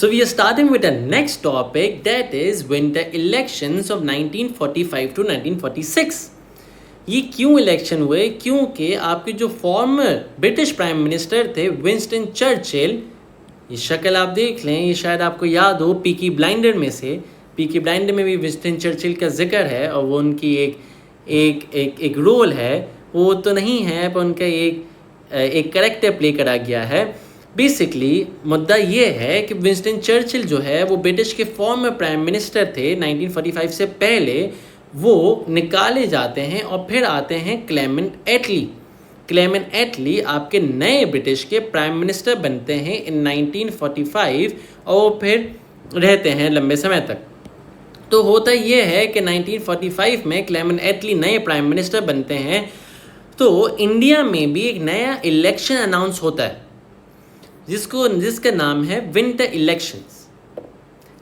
So we are starting with the next topic, that is winter elections of 1945 to 1946. ये क्यों election हुए? क्योंकि आपके जो फॉर्मर ब्रिटिश प्राइम मिनिस्टर थे विंस्टन चर्चिल, ये शक्ल आप देख लें, ये शायद आपको याद हो पीकी ब्लाइंडर में से। पीकी ब्लाइंडर में भी विंस्टन चर्चिल का जिक्र है और वो उनकी एक रोल है, वो तो नहीं है पर उनका एक कैरेक्टर प्ले करा गया है। बेसिकली मुद्दा ये है कि विंस्टन चर्चिल जो है वो ब्रिटिश के फॉर्मर प्राइम मिनिस्टर थे। 1945 से पहले वो निकाले जाते हैं और फिर आते हैं क्लेमेंट एटली। क्लेमेंट एटली आपके नए ब्रिटिश के प्राइम मिनिस्टर बनते हैं इन 1945 और फिर रहते हैं लंबे समय तक। तो होता ये है कि 1945 में क्लेमेंट एटली नए प्राइम मिनिस्टर बनते हैं, तो इंडिया में भी एक नया इलेक्शन अनाउंस होता है जिसका नाम है विंटर इलेक्शंस।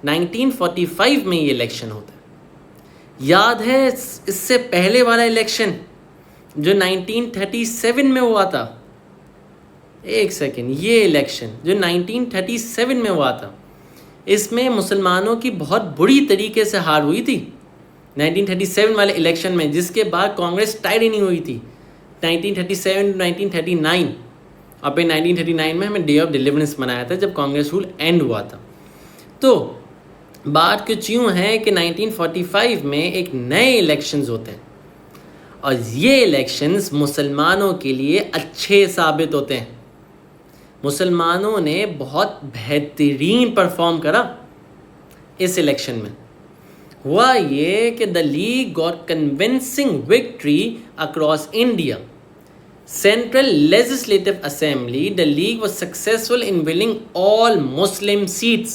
1945 में ये इलेक्शन होता है। याद है इससे पहले वाला इलेक्शन जो 1937 में हुआ था? एक सेकेंड, ये इलेक्शन जो 1937 में हुआ था, इसमें मुसलमानों की बहुत बुरी तरीके से हार हुई थी 1937 वाले इलेक्शन में, जिसके बाद कांग्रेस टाइड ही नहीं हुई थी 1937 1939। और फिर 1939 में हमें डे ऑफ डिलीवरेंस मनाया था जब कांग्रेस रूल एंड हुआ था। तो बात कुछ यूँ है कि 1945 में एक नए इलेक्शंस होते हैं और ये इलेक्शंस मुसलमानों के लिए अच्छे साबित होते हैं। मुसलमानों ने बहुत बेहतरीन परफॉर्म करा इस इलेक्शन में। हुआ ये कि the league got convincing victory across India. Central Legislative Assembly, the League was successful in winning all Muslim seats.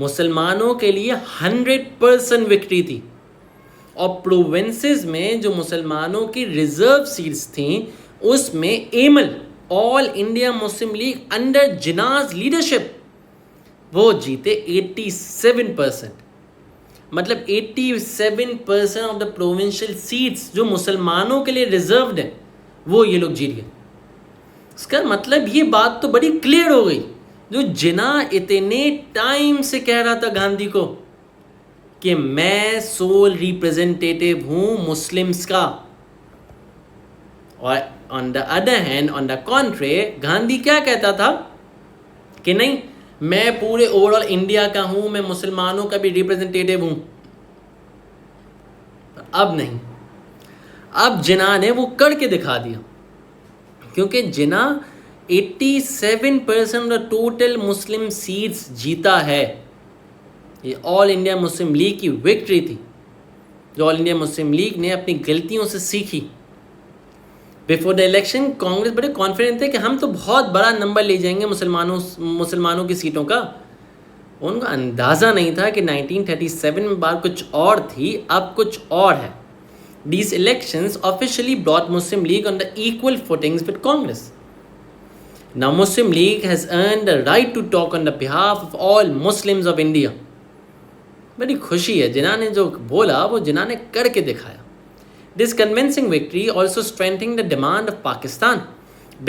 मुसलमानों के लिए 100% विक्ट्री थी और प्रोविंसेस में जो मुसलमानों की रिजर्व सीट्स थीं उसमें एमल all India Muslim League under Jinnah's leadership वो जीते 87%। मतलब 87% ऑफ द प्रोविंशियल सीट्स जो मुसलमानों के लिए रिजर्व्ड है वो ये लोग जीत गए। इसका मतलब ये बात तो बड़ी क्लियर हो गई, जो जिना इतने टाइम से कह रहा था गांधी को कि मैं सोल रिप्रेजेंटेटिव हूं मुस्लिम्स का। और on the other hand, on the contrary, Gandhi क्या कहता था कि नहीं, मैं पूरे ओवरऑल इंडिया का हूं, मैं मुसलमानों का भी रिप्रेजेंटेटिव हूं। अब नहीं, अब जिना ने वो करके दिखा दिया, क्योंकि जिना 87% ऑफ टोटल मुस्लिम सीट्स जीता है। ये ऑल इंडिया मुस्लिम लीग की विक्ट्री थी, जो ऑल इंडिया मुस्लिम लीग ने अपनी गलतियों से सीखी। बिफोर द इलेक्शन कांग्रेस बड़े कॉन्फिडेंट थे कि हम तो बहुत बड़ा नंबर ले जाएंगे मुसलमानों की सीटों का। उनको अंदाज़ा नहीं था कि 1937 में बात कुछ और थी, अब कुछ और है। These elections officially brought Muslim League on the equal footings with Congress. Now Muslim League has earned the right to talk on the behalf of all Muslims of India. बड़ी खुशी है, जिन्ना ने जो बोला वो जिन्ना ने करके दिखाया। This convincing victory also strengthened the demand of Pakistan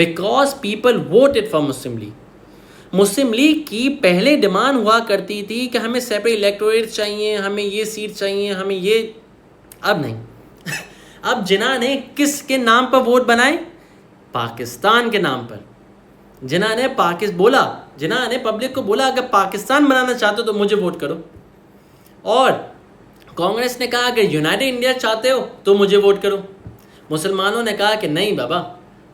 because people voted for Muslim League. Muslim league की पहले डिमांड हुआ करती थी कि हमें सेपरेट इलेक्टोरेट चाहिए, हमें ये सीट चाहिए, हमें ये। अब नहीं अब जिना ने किसके नाम पर वोट बनाए? पाकिस्तान के नाम पर। जिना ने पब्लिक को बोला अगर पाकिस्तान बनाना चाहते हो तो मुझे वोट करो। और कांग्रेस ने कहा अगर यूनाइटेड इंडिया चाहते हो तो मुझे वोट करो। मुसलमानों ने कहा कि नहीं बाबा,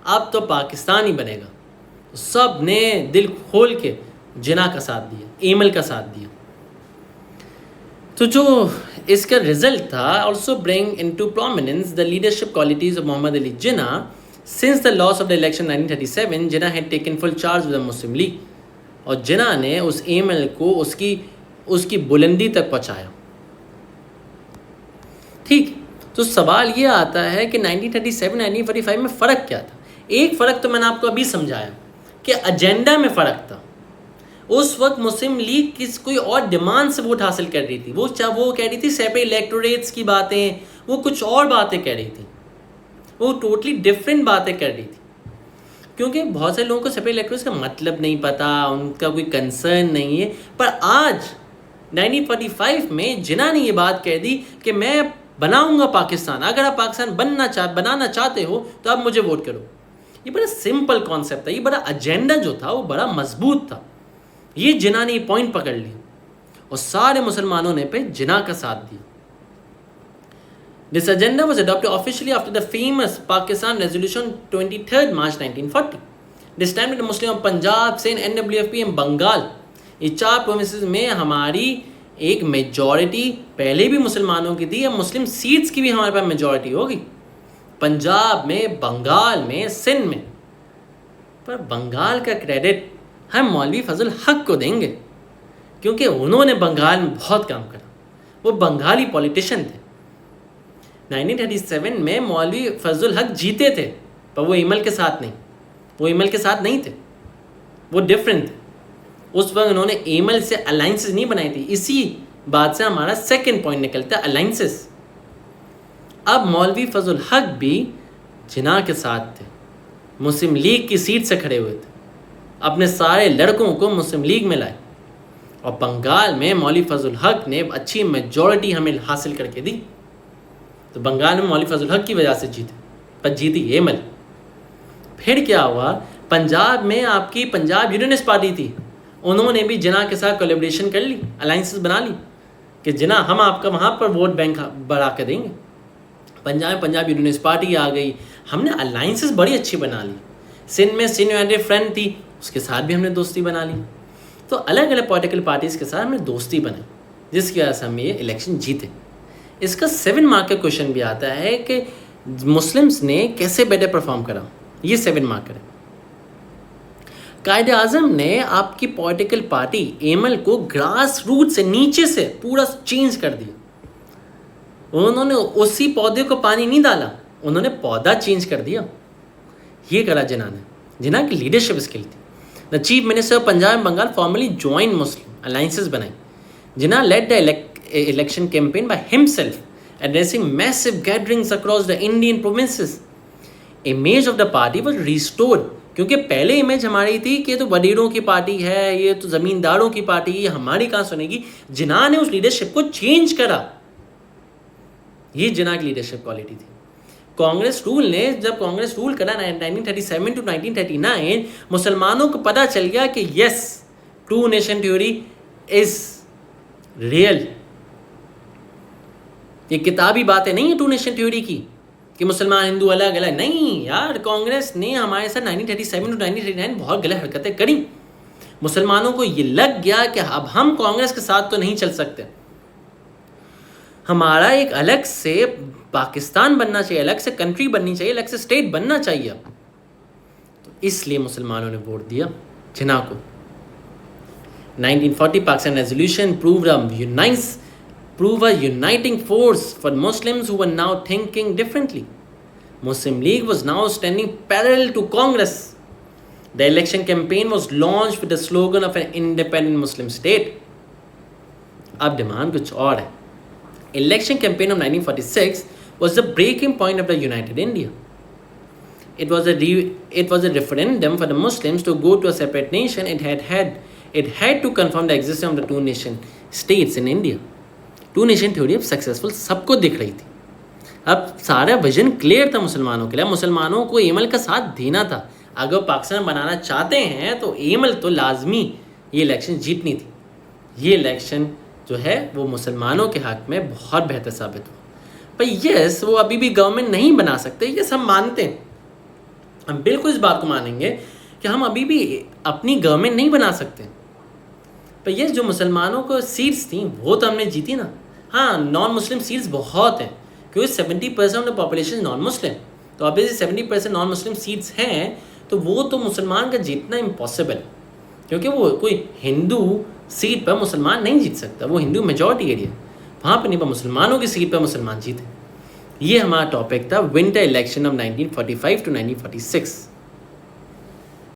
अब तो पाकिस्तान ही बनेगा। सब ने दिल खोल के जिना का साथ दिया, एमल का साथ दिया। तो जो इसका रिजल्ट था, also bring into prominence the leadership qualities of Mohammad Ali Jinnah. Since the loss of the election 1937 Jinnah had taken full charge with the Muslim League, और जिना ने उस एमएल को उसकी बुलंदी तक पहुंचाया। ठीक, तो सवाल ये आता है कि 1937 1945 में फ़र्क क्या था? एक फ़र्क तो मैंने आपको अभी समझाया कि एजेंडा में फ़र्क था। उस वक्त मुस्लिम लीग कोई और डिमांड से वोट हासिल कर रही थी। वो कह रही थी सेपरेट इलेक्टोरेट्स की बातें, वो कुछ और बातें कह रही थी, वो टोटली डिफरेंट बातें कर रही थी। क्योंकि बहुत सारे लोगों को सेपरेट इलेक्टोरेट्स का मतलब नहीं पता, उनका कोई कंसर्न नहीं है। पर आज 1945 में जिन्ना ने ये बात कह दी कि मैं बनाऊंगा पाकिस्तान, अगर आप पाकिस्तान बनाना चाहते हो तो आप मुझे वोट करो। ये बड़ा सिंपल कॉन्सेप्ट था, ये बड़ा एजेंडा जो था वो बड़ा मजबूत था। ये जिन्ना ने ये पॉइंट पकड़ ली और सारे मुसलमानों ने पे जिन्ना का साथ दिया। This agenda was adopted officially after the famous Pakistan Resolution 23rd March 1940. This time the Muslim of Punjab, Sindh, NWFP and Bengal, ये 4 प्रोविंसेस में हमारी एक मेजॉरिटी पहले भी मुसलमानों की थी, अब मुस्लिम सीट्स की भी हमारे पास मेजॉरिटी होगी, पंजाब में, बंगाल में, सिंध में। पर बंगाल का क्रेडिट हम मौलवी फजल हक को देंगे, क्योंकि उन्होंने बंगाल में बहुत काम करा, वो बंगाली पॉलिटिशियन थे। 1937 में मौलवी फजल हक जीते थे, पर वो ईमल के साथ नहीं थे, वो डिफरेंट थे। उस वक्त उन्होंने ईमल से अलाइंसेस नहीं बनाई थी। इसी बात से हमारा सेकंड पॉइंट निकलता है, अलाइंसेस। अब मौलवी फजल हक भी जिन्ना के साथ थे, मुस्लिम लीग की सीट से खड़े हुए थे, अपने सारे लड़कों को मुस्लिम लीग में लाए और बंगाल में मौलवी फजल हक ने अच्छी मेजॉरिटी हमें हासिल करके दी। तो बंगाल में मौलवी फजल हक की वजह से जीते, पर जीती ईमल। फिर क्या हुआ, पंजाब में आपकी पंजाब यूनियनिस्ट पार्टी थी, उन्होंने भी जिन्ना के साथ कोलैबोरेशन कर ली, अलाइंसेस बना ली कि जिन्ना हम आपका वहाँ पर वोट बैंक बढ़ा कर देंगे। पंजाब में पंजाब यूनियनिस्ट पार्टी आ गई, हमने अलाइंसेस बड़ी अच्छी बना ली। सिंध में सिंध यूनाइटेड फ्रंट थी, उसके साथ भी हमने दोस्ती बना ली। तो अलग अलग पॉलिटिकल पार्टीज़ के साथ हमने दोस्ती बनाई, जिसकी वजह से हम ये इलेक्शन जीते। इसका 7 मार्क का क्वेश्चन भी आता है कि मुस्लिम्स ने कैसे बेटर परफॉर्म करा, ये 7 मार्क है। कायदे आज़म ने आपकी पॉलिटिकल पार्टी एमएल को ग्रास रूट से, नीचे से पूरा चेंज कर दिया। उन्होंने उसी पौधे को पानी नहीं डाला, उन्होंने पौधा चेंज कर दिया। ये करा जिन्ना ने, जिन्ना की लीडरशिप स्किल थी। The chief minister of Punjab and Bengal formally join Muslim alliances बनाई। Jinnah led the election campaign by himself, addressing massive gatherings across the Indian provinces. Image of the party was restored, क्योंकि पहले इमेज हमारी थी कि ये तो वडीरों की पार्टी है, ये तो ज़मींदारों की पार्टी है, ये हमारी कहाँ सुनेगी। जिन्ना ने उस लीडरशिप को चेंज करा, ये जिन्ना की लीडरशिप क्वालिटी थी। कांग्रेस रूल ने, जब कांग्रेस रूल करा 1937 to 1939, मुसलमानों को पता चल गया कि yes, two nation theory is real. ये किताबी बातें नहीं है टू नेशन थ्योरी की कि मुसलमान हिंदू अलग अलग, नहीं यार। कांग्रेस ने हमारे साथ 1937 to 1939 बहुत गलत हरकतें करी। मुसलमानों को ये लग गया कि अब हम कांग्रेस के साथ तो नहीं चल सकते, हमारा एक अलग से पाकिस्तान बनना चाहिए, अलग से कंट्री बननी चाहिए, अलग से स्टेट बनना चाहिए। तो इसलिए मुसलमानों ने वोट दिया जिन्ना को। 1940 Pakistan resolution prove a uniting force for Muslims who were now thinking differently. Muslim League was now standing parallel to Congress. The election campaign was launched with the slogan of an independent Muslim state. अब demand कुछ और है। Election campaign of 1946 was the breaking point of the united India. It was a referendum for the Muslims to go to a separate nation. It had to confirm the existence of the two nation states in India. Two nation theory अब successful सबको दिख रही थी। अब सारा vision clear था मुसलमानों के लिए। मुसलमानों को एमएल का साथ देना था। अगर पाकिस्तान बनाना चाहते हैं तो एमएल तो लाजमी ये इलेक्शन जीतनी थी। ये इलेक्शन जो है वो मुसलमानों के हक में बहुत बेहतर साबित हुआ। पर यस, वो अभी भी गवर्नमेंट नहीं बना सकते, यस हम मानते हैं, हम बिल्कुल इस बात को मानेंगे कि हम अभी भी अपनी गवर्नमेंट नहीं बना सकते। पर ये जो मुसलमानों को सीट्स थी वो तो हमने जीती ना। हाँ, नॉन मुस्लिम सीट्स बहुत हैं, क्योंकि 70% of the population non Muslim, तो ऑब्वियसली 70% नॉन मुस्लिम सीट्स हैं, तो वो तो मुसलमान का जीतना इम्पॉसिबल है, क्योंकि वो कोई हिंदू सीट पर मुसलमान नहीं जीत सकता। वो हिंदू मेजॉरिटी एरिया, वहाँ पर नहीं, पर मुसलमानों की सीट पर मुसलमान जीते। ये हमारा टॉपिक था विंटर इलेक्शन ऑफ 1945 to 1946।